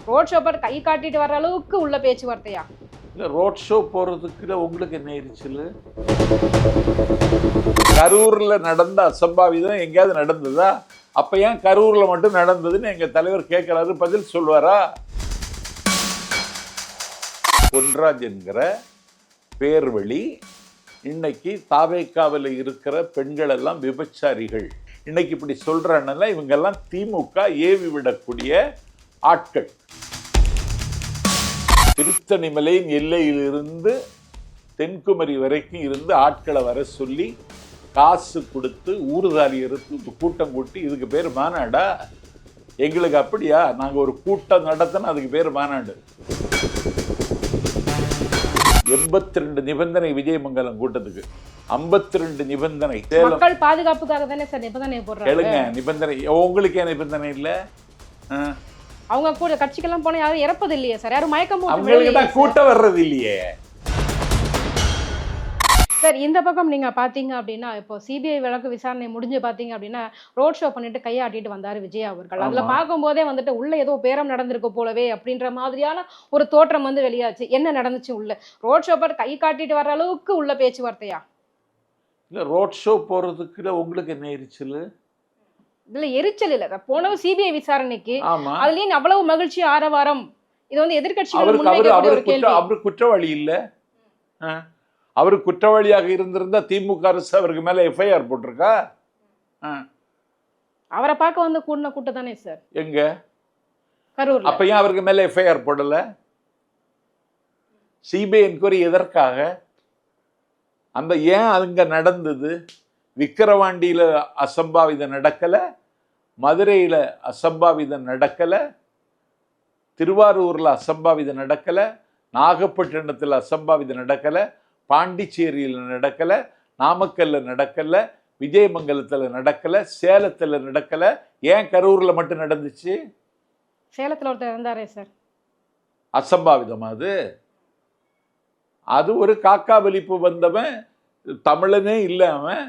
Road show கை காட்டிட்டு வர்ற அளவுக்கு உள்ள பேச்சுவார்த்தையா? இல்லை, ரோட் ஷோ போகிறதுக்குள்ள உங்களுக்கு என்ன எரிச்சல்? கரூரில் நடந்த அசம்பாவிதம் எங்கேயாவது நடந்ததா? அப்போ ஏன் கரூரில் மட்டும் நடந்ததுன்னு எங்கள் தலைவர் கேட்குறாரு, பதில் சொல்வாரா? பொன்ராஜ் என்கிற பேர்வழி இன்னைக்கு தாவேக்காவில் இருக்கிற பெண்கள் எல்லாம் விபச்சாரிகள் இன்னைக்கு இப்படி சொல்றாங்கல்ல, இவங்கெல்லாம் திமுக ஏவி விடக்கூடிய ஆட்கள். திருத்தணிமலையின் எல்லையிலிருந்து தென்குமரி வரைக்கும் இருந்து ஆட்களை வர சொல்லி காசு கொடுத்து ஊர்தாலி எடுத்து கூட்டம் கூட்டி, இதுக்கு பேர் மாநாடா? எங்களுக்கு அப்படியா? நாங்கள் ஒரு கூட்டம் நடத்தினா அதுக்கு பேர் மாநாடு. 82 நிபந்தனை விஜயமங்கலம் கூட்டத்துக்கு, 52 நிபந்தனை. மக்கள் பாதுகாப்புக்காக தானே சார் நிபந்தனை போடுறாங்க. கேளுங்க, நிபந்தனை உங்களுக்கு ஏன் நிபந்தனை இல்ல? அவங்க கூட கட்சிக்கெல்லாம் போனா யாரும் இறப்பது இல்லையே சார், யாரும் மயக்கம் அவங்களுக்கு தான் கூட்டம் வர்றது இல்லையே சார். இந்த பக்கம் நீங்க பாத்தீங்க அப்படின்னா, இப்போ சிபிஐ வழக்கு விசாரணை முடிஞ்சு பாத்தீங்க அப்படின்னா, ரோட் ஷோ பண்ணிட்டு கையாட்டிட்டு வந்தாரு விஜய் அவர்கள். அதுல பார்க்கும் போதே வந்துட்டு உள்ள ஏதோ பேரம் நடந்திருக்கு போலவே அப்படின்ற மாதிரியான ஒரு தோற்றம் வந்து வெளியாச்சு. என்ன நடந்துச்சு உள்ள? ரோட் ஷோ கை காட்டிட்டு வர்ற அளவுக்கு உள்ள பேச்சுவார்த்தையா? இல்ல, ரோட் ஷோ போறதுக்குள்ள உங்களுக்கு என்ன எரிச்சல்? இதுல எரிச்சல் இல்ல, போனவ சிபிஐ விசாரணைக்கு, அதுலயும் அவ்வளவு மகிழ்ச்சி ஆரவாரம். இது வந்து எதிர்கட்சிகள் அவர் குற்றவாளி இல்ல. அவர் குற்றவாளியாக இருந்திருந்தா திமுக அரசு அவருக்கு மேல எஃப்ஐஆர் போட்டிருக்கா? அவரை பார்க்க வந்து கூட்டின கூட்டம் தானே சார் எங்க கரூர். அப்ப ஏன் அவருக்கு மேல எஃப்ஐஆர் போடல? சிபிஐ என்கொயரி எதற்காக? அந்த ஏன் அங்க நடந்தது? விக்கிரவாண்டியில அசம்பாவிதம் நடக்கல, மதுரையில அசம்பாவிதம் நடக்கல, திருவாரூர்ல அசம்பாவிதம் நடக்கல, நாகப்பட்டினத்தில் அசம்பாவிதம் நடக்கல, பாண்டிச்சேரியில் நடக்கல, நாமக்கல்ல நடக்கல, விஜயமங்கலத்தில் நடக்கல, சேலத்தில் நடக்கல, ஏன் கரூர்ல மட்டும் நடந்துச்சு? சேலத்தில் ஒருத்தர் இருந்தாரே சார், அசம்பாவிதம் அது. அது ஒரு காக்கா வலிப்பு வந்தவன், தமிழனே இல்ல அவன்,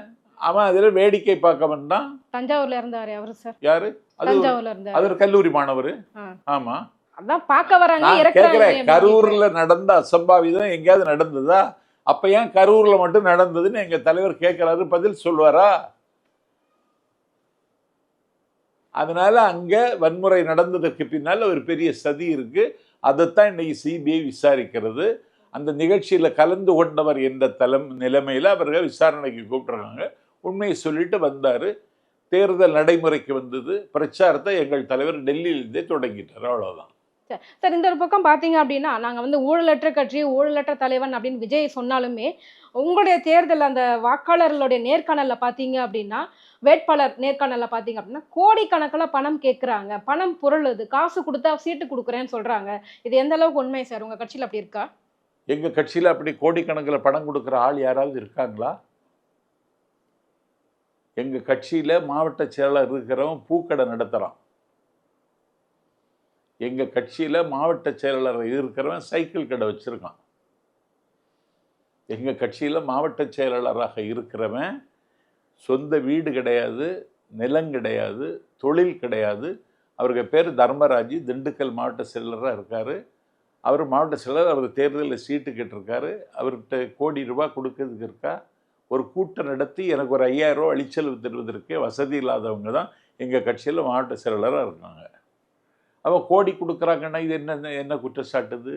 அவன் அதுல வேடிக்கை பார்க்க வந்தான். தஞ்சாவூர்ல இருந்தாரு அவரு சார். யாரு? தஞ்சாவூர்ல இருந்தாரு. அது ஒரு கல்லூரி மாணவர். ஆமா, அதான் பார்க்க வராங்க. கரூர்ல நடந்த அசம்பாவிதம் எங்கேயாவது நடந்ததா? அப்ப ஏன் கரூர்ல மட்டும் நடந்ததுன்னு எங்க தலைவர் கேட்கிறாரு, பதில் சொல்வாரா? அதனால அங்க வன்முறை நடந்ததற்கு பின்னால ஒரு பெரிய சதி இருக்கு. அதைத்தான் இன்னைக்கு சிபிஐ விசாரிக்கிறது. அந்த நிகழ்ச்சியில கலந்து கொண்டவர் என்ற நிலைமையில அவர்கள் விசாரணைக்கு கூப்பிட்டுறாங்க. உண்மையை சொல்லிட்டு வந்தாரு. தேர்தல் நடைமுறைக்கு வந்தது. பிரச்சாரத்தை எங்கள் தலைவர் டெல்லியிலிருந்தே தொடங்கிட்டார். அவ்வளவுதான் சார். இந்த ஒரு பக்கம் பார்த்தீங்க அப்படின்னா, நாங்கள் வந்து ஊழலற்ற கட்சி, ஊழலற்ற தலைவன் அப்படின்னு விஜய் சொன்னாலுமே, உங்களுடைய தேர்தல் அந்த வாக்காளர்களுடைய நேர்காணலில் பார்த்தீங்க அப்படின்னா, வேட்பாளர் நேர்காணலில் பார்த்தீங்க அப்படின்னா, கோடிக்கணக்கில் பணம் கேட்குறாங்க, பணம் பொருளுது, காசு கொடுத்தா சீட்டு கொடுக்குறேன்னு சொல்கிறாங்க. இது எந்த அளவுக்கு உண்மை சார்? உங்கள் கட்சியில் அப்படி இருக்கா? எங்கள் கட்சியில் அப்படி கோடிக்கணக்கில் பணம் கொடுக்குற ஆள் யாராவது இருக்காங்களா? எங்கள் கட்சியில் மாவட்ட செயலர் இருக்கிறவன் பூக்கடை நடத்துகிறான். எங்கள் கட்சியில் மாவட்ட செயலாளர் இருக்கிறவன் சைக்கிள் கடை வச்சுருக்கான். எங்கள் கட்சியில் மாவட்ட செயலாளராக இருக்கிறவன் சொந்த வீடு கிடையாது, நிலம் கிடையாது, தொழில் கிடையாது. அவருக்கு பேர் தர்மராஜ், திண்டுக்கல் மாவட்ட செயலராக இருக்கார். அவர் மாவட்ட செயலர், அவர் தேர்தலில் சீட்டு கேட்டிருக்காரு. அவர்கிட்ட கோடி ரூபாய் கொடுக்கறதுக்கு இருக்கா? ஒரு கூட்டம் நடத்தி எனக்கு ஒரு 5000 ரூபா அளிச்சல் தருவதற்கு வசதி இல்லாதவங்க தான் எங்கள் கட்சியில் மாவட்ட செயலாளராக இருக்காங்க. அவன் கோடி கொடுக்குறாங்கன்னா இது என்ன குற்றச்சாட்டுது?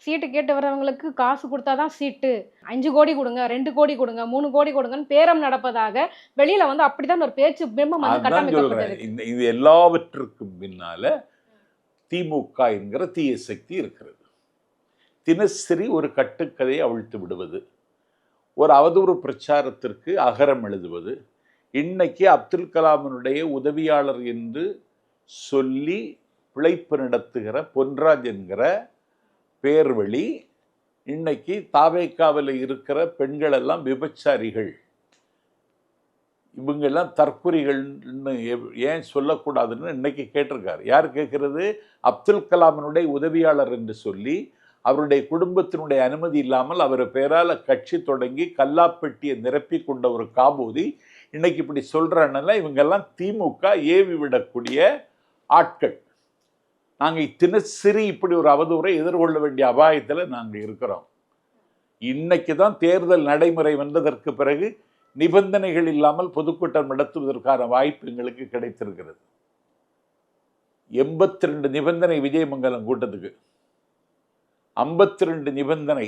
சீட்டு கேட்டு வரவங்களுக்கு காசு கொடுத்தாதான் சீட்டு, 5 கோடி கொடுங்க, 2 கோடி கொடுங்க, 3 கோடி கொடுங்கன்னு பேரம் நடப்பதாக வெளியில வந்து அப்படிதான் ஒரு பேச்சு பிம்பம் வந்து கட்டமைக்கப்பட்டது. இது எல்லாவற்றுக்கும் பின்னால திமுக என்கிற தீய சக்தி இருக்கிறது. தினசரி ஒரு கட்டுக்கதையை அவிழ்த்து விடுவது, ஒரு அவதூறு பிரச்சாரத்திற்கு அகரம் எழுதுவது. இன்னைக்கு அப்துல் கலாமினுடைய உதவியாளர் என்று சொல்லி பிழைப்பு நடத்துகிற பொன்ராஜ் என்கிற பேர்வழி இன்னைக்கு தாவேக்காவில் இருக்கிற பெண்கள் எல்லாம் விபச்சாரிகள், இவங்கெல்லாம் தற்குறிகள்னு ஏன் சொல்லக்கூடாதுன்னு இன்னைக்கு கேட்டிருக்காரு. யார் கேட்கறது? அப்துல் கலாமினுடைய உதவியாளர் என்று சொல்லி அவருடைய குடும்பத்தினுடைய அனுமதி இல்லாமல் அவர் பேரால கட்சி தொடங்கி கல்லாப்பெட்டியை நிரப்பி கொண்ட ஒரு காபூதி இன்னைக்கு இப்படி சொல்றாங்கல்ல, இவங்கெல்லாம் திமுக ஏவி விடக்கூடிய ஆட்கள். நாங்கள் தினசரி இப்படி ஒரு அவதூறை எதிர்கொள்ள வேண்டிய அபாயத்தில் நாங்கள் இருக்கிறோம். இன்னைக்கு தான் தேர்தல் நடைமுறை வந்ததற்கு பிறகு நிபந்தனைகள் இல்லாமல் பொதுக்கூட்டம் நடத்துவதற்கான வாய்ப்பு எங்களுக்கு கிடைத்திருக்கிறது. 82 நிபந்தனை விஜயமங்கலம் கூட்டத்துக்கு, 52 நிபந்தனை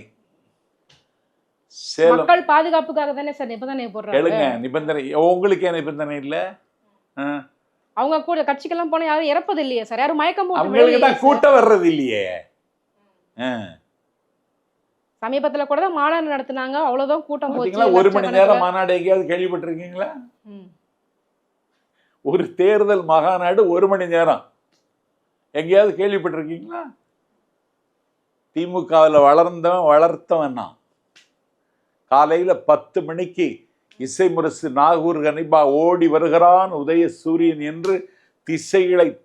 சேலம். மக்கள் பாதுகாப்புக்காக தானே சார் நிபந்தனை போடுறாங்க. கேளுங்க, நிபந்தனை உங்களுக்கு ஏன் நிபந்தனை இல்லை? அவங்க கூட கட்சிக்கெல்லாம் போனா யாரும் இறப்பது இல்லையே சார், யாரும் மயக்கம் போட்டு அவங்களுக்கு தான் கூட்டம் வர்றது இல்லையே. சமீபத்துல கூட தான் மாநாடு நடத்தினாங்க, அவ்வளவுதான் கூட்டம் போச்சு. 1 மணி நேரம் மாநாடு எங்கேயாவது கேள்விப்பட்டிருக்கீங்களா? ஒரு தேர்தல் மகாநாடு 1 மணி நேரம் எங்கேயாவது கேள்விப்பட்டிருக்கீங்களா? திமுகவில் வளர்த்தவன் நான். காலையில் 10 மணிக்கு இசை முரசு நாகூர் கனிபா ஓடி வருகிறான் உதய சூரியன் என்று திசைகளின்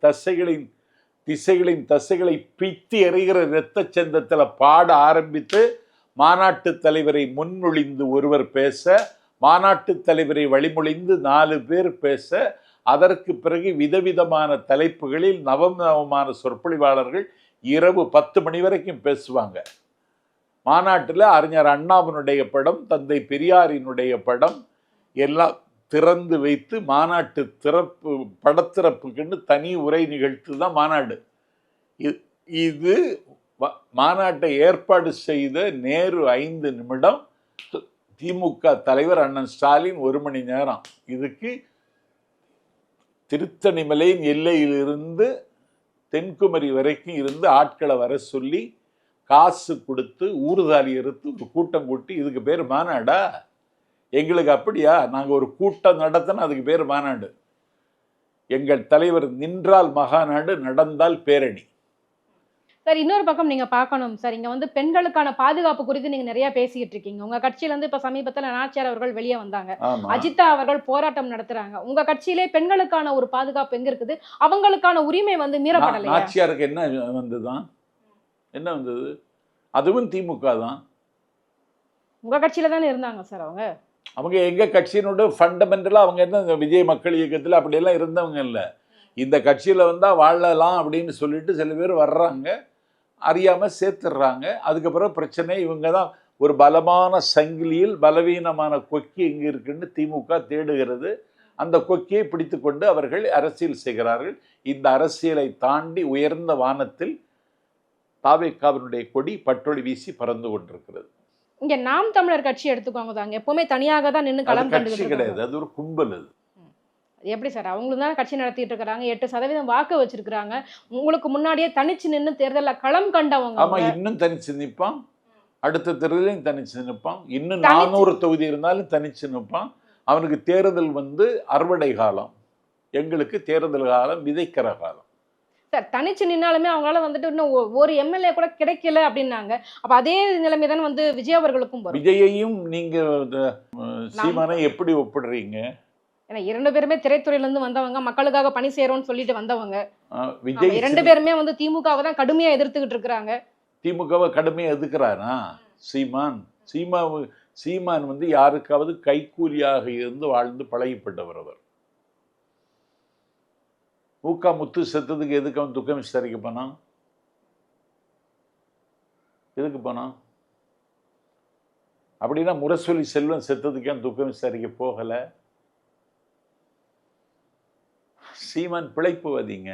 தசைகளை பித்தி எறிகிற இரத்த சந்தத்தில் பாட ஆரம்பித்து மாநாட்டு தலைவரை முன்மொழிந்து ஒருவர் பேச, மாநாட்டு தலைவரை வழிமொழிந்து 4 பேர் பேச, அதற்கு பிறகு விதவிதமான தலைப்புகளில் நவமான சொற்பொழிவாளர்கள் இரவு 10 மணி வரைக்கும் பேசுவாங்க. மாநாட்டில் அறிஞர் அண்ணாவினுடைய படம், தந்தை பெரியாரினுடைய படம் எல்லாம் திறந்து வைத்து மாநாட்டு படத்திறப்புக்குன்னு தனி உரை நிகழ்த்து தான் மாநாடு. இது மாநாட்டை ஏற்பாடு செய்த நேரு 5 நிமிடம், திமுக தலைவர் அண்ணன் ஸ்டாலின் 1 மணி நேரம். இதுக்கு திருத்தணிமலையின் எல்லையிலிருந்து தென்குமரி வரைக்கும் இருந்து ஆட்களை வர சொல்லி காசு கொடுத்து ஊர்தாலி எடுத்து ஒரு கூட்டம் கூட்டி, இதுக்கு பேர் மாநாடா? எங்களுக்கு அப்படியா? நாங்கள் ஒரு கூட்டம் நடத்தினா அதுக்கு பேர் மாநாடு. எங்கள் தலைவர் நின்றால் மகாநாடு, நடந்தால் பேரணி. சார், இன்னொரு பக்கம் நீங்க பார்க்கணும் சார், இங்க வந்து பெண்களுக்கான பாதுகாப்பு குறித்து நீங்க நிறைய பேசிட்டு இருக்கீங்க. உங்க கட்சியில இருந்து இப்ப சமீபத்துல நாச்சியார் அவர்கள் வெளியே வந்தாங்க, அஜிதா அவர்கள் போராட்டம் நடத்துறாங்க. உங்க கட்சியிலே பெண்களுக்கான ஒரு பாதுகாப்பு எங்க இருக்குது? அவங்களுக்கான உரிமை வந்து மீறப்படலையா? நாச்சியாருக்கு என்ன வந்தது? அதுவும் திமுக தான். உங்க கட்சியில தானே இருந்தாங்க சார் அவங்க எங்க கட்சியினோட ஃபண்டமெண்டலா அவங்க என்ன விஜய் மக்கள் இயக்கத்தில் அப்படியெல்லாம் இருந்தவங்க இல்லை. இந்த கட்சியில வந்தா வாழலாம் அப்படின்னு சொல்லிட்டு சில பேர் வர்றாங்க, அறியாம சேர்த்துடுறாங்க. அதுக்கப்புறம் பிரச்சனை. இவங்க தான் ஒரு பலமான சங்கிலியில் பலவீனமான கொக்கி எங்க இருக்குன்னு திமுக தேடுகிறது. அந்த கொக்கியை பிடித்து கொண்டு அவர்கள் அரசியல் செய்கிறார்கள். இந்த அரசியலை தாண்டி உயர்ந்த வானத்தில் தாவேக்காவினுடைய கொடி பட்டொளி வீசி பறந்து கொண்டிருக்கிறது. இங்க நாம் தமிழர் கட்சி எடுத்துக்கோங்க தாங்க, எப்பவுமே தனியாக தான் நின்று களம் கட்சி கிடையாது, அது ஒரு கும்பல். அது எப்படி சார்? அவங்களும் தான் கட்சி நடத்திட்டு இருக்காங்க, 8% வாக்கு வச்சிருக்காங்க. உங்களுக்கு முன்னாடியே தனிச்சு நின்று தேர்தலில் களம் கண்டவங்க. ஆமா, இன்னும் தனிச்சு நிற்பான். அடுத்த தேர்தலையும் தனிச்சு நிற்பான். இன்னும் 400 தொகுதி இருந்தாலும் தனிச்சு நிற்பான். அவனுக்கு தேர்தல் வந்து அறுவடை காலம், எங்களுக்கு தேர்தல் காலம் விதைக்கிற காலம். சார், தனிச்சு நின்னாலுமே அவங்களால வந்துட்டு இன்னும் ஒரு எம்எல்ஏ கூட கிடைக்கல அப்படின்னாங்க. அப்ப அதே நிலைமை தானே வந்து விஜய் அவர்களுக்கும் வரும். விஜயையும் நீங்க சீமானை எப்படி ஒப்பிடுறீங்க? ஏன்னா 2 பேருமே திரைத்துறையில இருந்து வந்தவங்க, மக்களுக்காக பணி செய்யறோம்னு சொல்லிட்டு வந்தவங்க. விஜய் 2 பேருமே வந்து திமுகவை தான் கடுமையா எதிர்த்துக்கிட்டு இருக்கிறாங்க. திமுகவை கடுமையா எதிர்க்கிறானா சீமான் வந்து யாருக்காவது கைக்கூலியாக இருந்து வாழ்ந்து பழகிப்பட்டவர் அவர். மூக்கா முத்து செத்ததுக்கு எதுக்கு அவன் துக்கம் விசாரிக்க போனான்? எதுக்கு போனான்? அப்படின்னா முரசொலி செல்வன் செத்ததுக்கு அவன் துக்கம் விசாரிக்க போகல. சீமான் பிழைப்புவாதிங்க,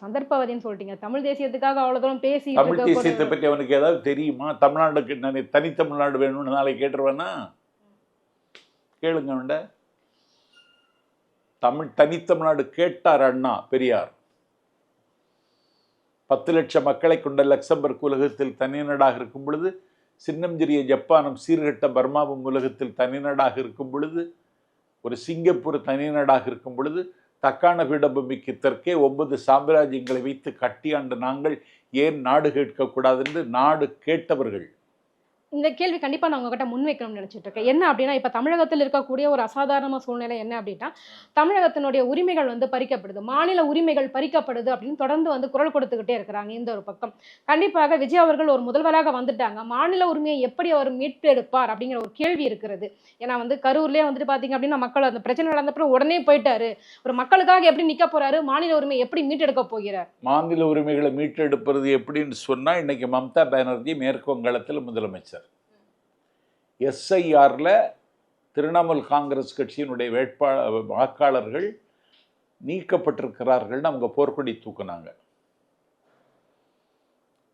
சந்தர்ப்பவாதின்னு சொல்லிட்டீங்க. தமிழ் தேசியத்துக்காக அவ்வளவு தூரம் பேசி, தமிழ் தேசியத்தை பற்றி அவனுக்கு ஏதாவது தெரியுமா? தமிழ்நாடுக்கு தனித்தமிழ்நாடு வேணும்னு நாளைக்கு கேட்டுருவானா? கேளுங்க அவன்ட. தனித்தமிழ்நாடு கேட்டார் அண்ணா பெரியார். 10 லட்சம் மக்களை கொண்ட லக்சம்பர்க் உலகத்தில் தனிநாடாக இருக்கும் பொழுது, சின்னஞ்சிறிய ஜப்பானும் சீர்கட்ட பர்மாவும் உலகத்தில் தனிநாடாக இருக்கும் பொழுது, ஒரு சிங்கப்பூர் தனிநாடாக இருக்கும் பொழுது, தக்கான பீடபூமிக்கு தெற்கே 9 சாம்ராஜ்யங்களை வைத்து கட்டியாண்ட நாங்கள் ஏன் நாடு கேட்கக்கூடாது என்று நாடு கேட்டவர்கள். இந்த கேள்வி கண்டிப்பா நான் உங்ககிட்ட முன்வைக்கணும்னு நினைச்சிட்டு இருக்கேன். என்ன அப்படின்னா, இப்ப தமிழகத்தில் இருக்கக்கூடிய ஒரு அசாதாரண சூழ்நிலை என்ன அப்படின்னா, தமிழகத்தினுடைய உரிமைகள் வந்து பறிக்கப்படுது. மாநில உரிமைகள் பறிக்கப்படுது அப்படின்னு தொடர்ந்து வந்து குரல் கொடுத்துக்கிட்டே இருக்கிறாங்க இந்த ஒரு பக்கம். கண்டிப்பாக விஜய் அவர்கள் ஒரு முதல்வராக வந்துட்டாங்க. மாநில உரிமையை எப்படி அவர் மீட்டெடுப்பார் அப்படிங்கிற ஒரு கேள்வி இருக்கிறது. ஏன்னா வந்து கரூர்லயே வந்துட்டு பாத்தீங்க அப்படின்னா, மக்கள் அந்த பிரச்சனை நடந்த பிறகு உடனே போயிட்டாரு. ஒரு மக்களுக்காக எப்படி நிக்க போறாரு? மாநில உரிமையை எப்படி மீட்டெடுக்க போகிறார்? மாநில உரிமைகளை மீட்டெடுப்பது எப்படின்னு சொன்னா, இன்னைக்கு மம்தா பானர்ஜி மேற்கு வங்காளத்தில் முதலமைச்சர். எஸ்ஐஆர்ல திரிணாமுல் காங்கிரஸ் கட்சியினுடைய வாக்காளர்கள் நீக்கப்பட்டிருக்கிறார்கள்னு அவங்க போர்க்கொடி தூக்குனாங்க.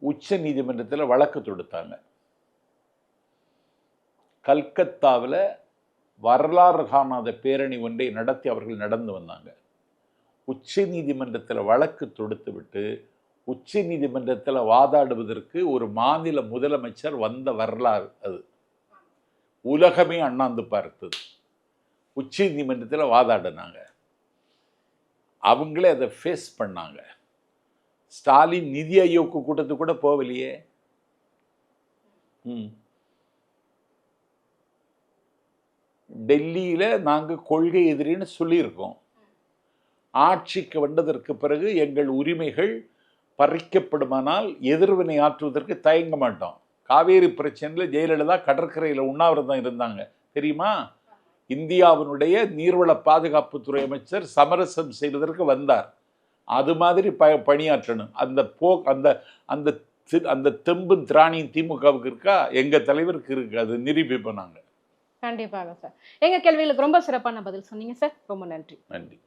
உச்ச நீதிமன்றத்தில் வழக்கு தொடுத்தாங்க. கல்கத்தாவில் வரலாறு காணாத பேரணி ஒன்றை நடத்தி அவர்கள் நடந்து வந்தாங்க. உச்ச நீதிமன்றத்தில் வழக்கு தொடுத்து விட்டு உச்ச நீதிமன்றத்தில் வாதாடுவதற்கு ஒரு மாநில முதலமைச்சர் வந்த வரலாறு அது. உலகமே அண்ணாந்து பார்த்தது. உச்ச நீதிமன்றத்தில் வாதாடினாங்க. அவங்களே அதை ஃபேஸ் பண்ணாங்க. ஸ்டாலின் நிதி ஆயோக் கூட்டத்துக்கு கூட போகலையே. டெல்லியில் நாங்கள் கொள்கை எதிரின்னு சொல்லியிருக்கோம். ஆட்சிக்கு வந்ததற்கு பிறகு எங்கள் உரிமைகள் பறிக்கப்படுமானால் எதிர்வினை ஆற்றுவதற்கு தயங்க மாட்டோம். காவேரி பிரச்சனையில் ஜெயலலிதா கடற்கரையில் உண்ணாவிரதம் இருந்தாங்க தெரியுமா? இந்தியாவினுடைய நீர்வள பாதுகாப்புத்துறை அமைச்சர் சமரசம் செய்வதற்கு வந்தார். அது மாதிரி பணியாற்றணும். அந்த தெம்பும் திராணியும் திமுகவுக்கு இருக்கா? எங்க தலைவருக்கு இருக்கு. அது நிரூபிப்போம் நாங்க. கண்டிப்பாக சார். எங்க கேள்விகளுக்கு ரொம்ப சிறப்பான பதில் சொன்னீங்க சார். ரொம்ப நன்றி. நன்றி.